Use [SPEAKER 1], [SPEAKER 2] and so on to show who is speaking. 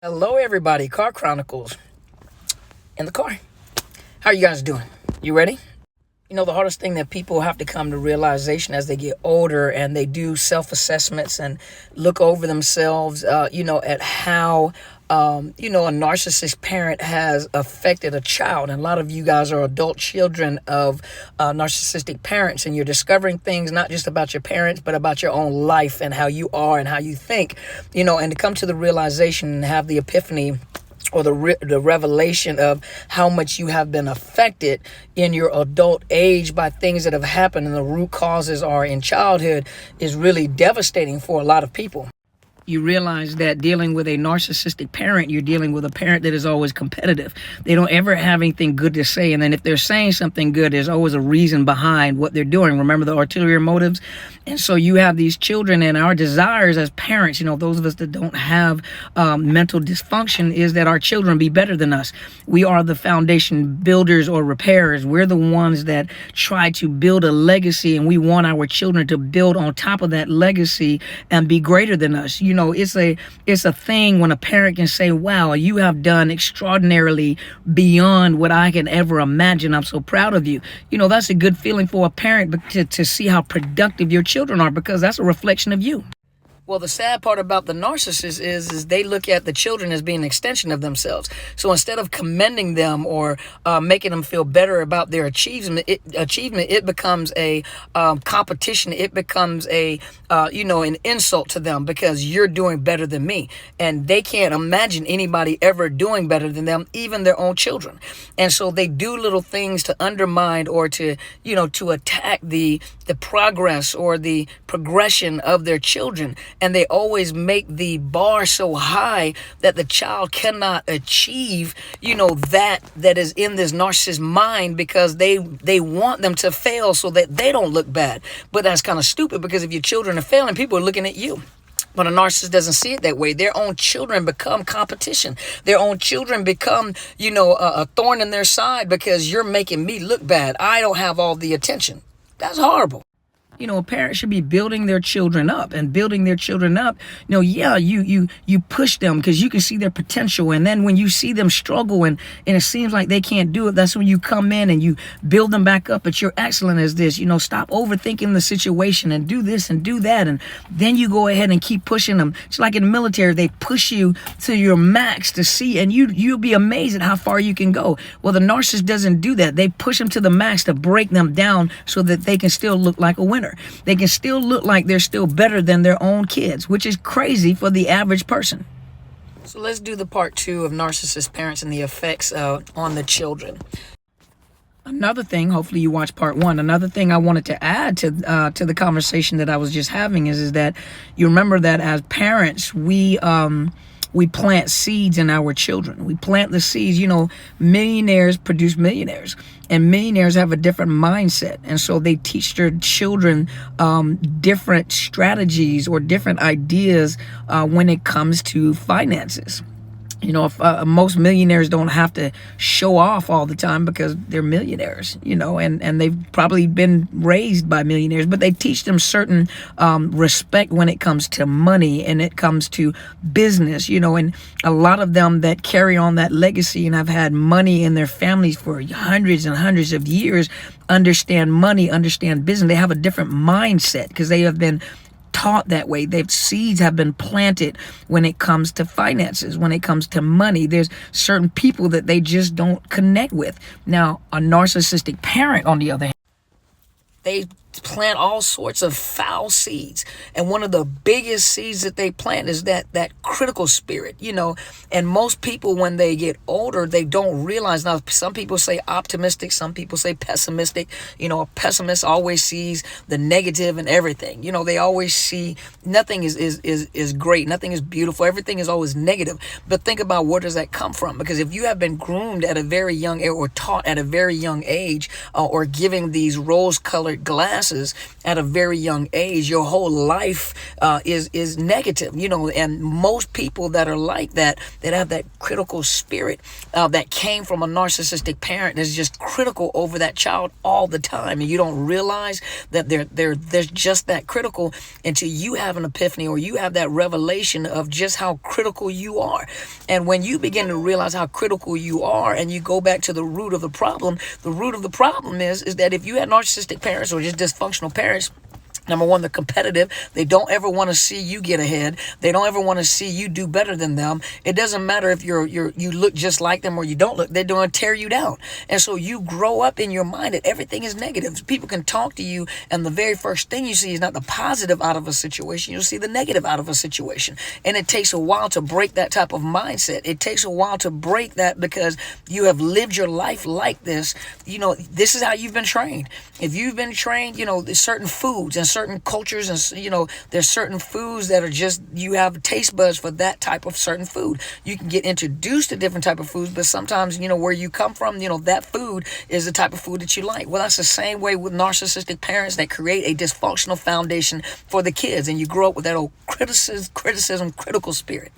[SPEAKER 1] Hello, everybody. Car Chronicles in the car. How are you guys doing? You ready? The hardest thing that people have to come to realization as they get older and they do self-assessments and look over themselves, at how, a narcissist parent has affected a child. And a lot of you guys are adult children of narcissistic parents, and you're discovering things not just about your parents, but about your own life and how you are and how you think, and to come to the realization and have the epiphany or the revelation of how much you have been affected in your adult age by things that have happened and the root causes are in childhood is really devastating for a lot of people. You realize that dealing with a narcissistic parent, you're dealing with a parent that is always competitive. They don't ever have anything good to say. And then if they're saying something good, there's always a reason behind what they're doing. Remember the ulterior motives? And so you have these children, and our desires as parents, those of us that don't have mental dysfunction, is that our children be better than us. We are the foundation builders or repairers. We're the ones that try to build a legacy, and we want our children to build on top of that legacy and be greater than us. It's a thing when a parent can say, wow, you have done extraordinarily beyond what I can ever imagine. I'm so proud of you. That's a good feeling for a parent, but to see how productive your children are, because that's a reflection of you. Well, the sad part about the narcissist is they look at the children as being an extension of themselves. So instead of commending them or making them feel better about their achievement, it becomes a competition. It becomes an insult to them because you're doing better than me. And they can't imagine anybody ever doing better than them, even their own children. And so they do little things to undermine or to attack the progress or the progression of their children. And they always make the bar so high that the child cannot achieve, that is in this narcissist mind, because they want them to fail so that they don't look bad. But that's kind of stupid, because if your children are failing, people are looking at you. But a narcissist doesn't see it that way. Their own children become competition. Their own children become, a thorn in their side because you're making me look bad. I don't have all the attention. That's horrible. A parent should be building their children up, and building their children up. You push them because you can see their potential. And then when you see them struggle and it seems like they can't do it, that's when you come in and you build them back up. But you're excellent as this, stop overthinking the situation and do this and do that. And then you go ahead and keep pushing them. It's like in the military, they push you to your max to see, and you'll be amazed at how far you can go. Well, the narcissist doesn't do that. They push them to the max to break them down so that they can still look like a winner. They can still look like they're still better than their own kids, which is crazy for the average person. So let's do the part 2 of narcissist parents and the effects on the children. Another thing, hopefully you watched part 1. Another thing I wanted to add to the conversation that I was just having is that you remember that as parents, we plant seeds in our children. We plant the seeds. Millionaires produce millionaires, and millionaires have a different mindset. And so they teach their children different strategies or different ideas when it comes to finances. Most millionaires don't have to show off all the time because they're millionaires, and they've probably been raised by millionaires, but they teach them certain respect when it comes to money and it comes to business, and a lot of them that carry on that legacy and have had money in their families for hundreds and hundreds of years understand money, understand business. They have a different mindset because they have been taught that way. Seeds have been planted when it comes to finances, when it comes to money. There's certain people that they just don't connect with. Now, a narcissistic parent, on the other hand, they plant all sorts of foul seeds, and one of the biggest seeds that they plant is that critical spirit, and most people, when they get older, they don't realize. Now, some people say optimistic, some people say pessimistic. A pessimist always sees the negative in everything. They always see nothing is great, nothing is beautiful, everything is always negative. But think about, where does that come from? Because if you have been groomed at a very young age or taught at a very young age, or given these rose-colored glasses successes at a very young age, your whole life is negative, and most people that are like that have that critical spirit that came from a narcissistic parent that's just critical over that child all the time, and you don't realize that they're just that critical until you have an epiphany or you have that revelation of just how critical you are. And when you begin to realize how critical you are and you go back to the root of the problem is that if you had narcissistic parents or just dysfunctional parents, number one, they're competitive. They don't ever want to see you get ahead. They don't ever want to see you do better than them. It doesn't matter if you look just like them or you don't look. They're going to tear you down. And so you grow up in your mind that everything is negative. People can talk to you, and the very first thing you see is not the positive out of a situation. You'll see the negative out of a situation. And it takes a while to break that type of mindset. It takes a while to break that because you have lived your life like this. This is how you've been trained. If you've been trained, there's certain foods and certain cultures, and there's certain foods that are just, you have taste buds for that type of certain food. You can get introduced to different type of foods, but sometimes where you come from, that food is the type of food that you like. Well, that's the same way with narcissistic parents that create a dysfunctional foundation for the kids, and you grow up with that old critical spirit.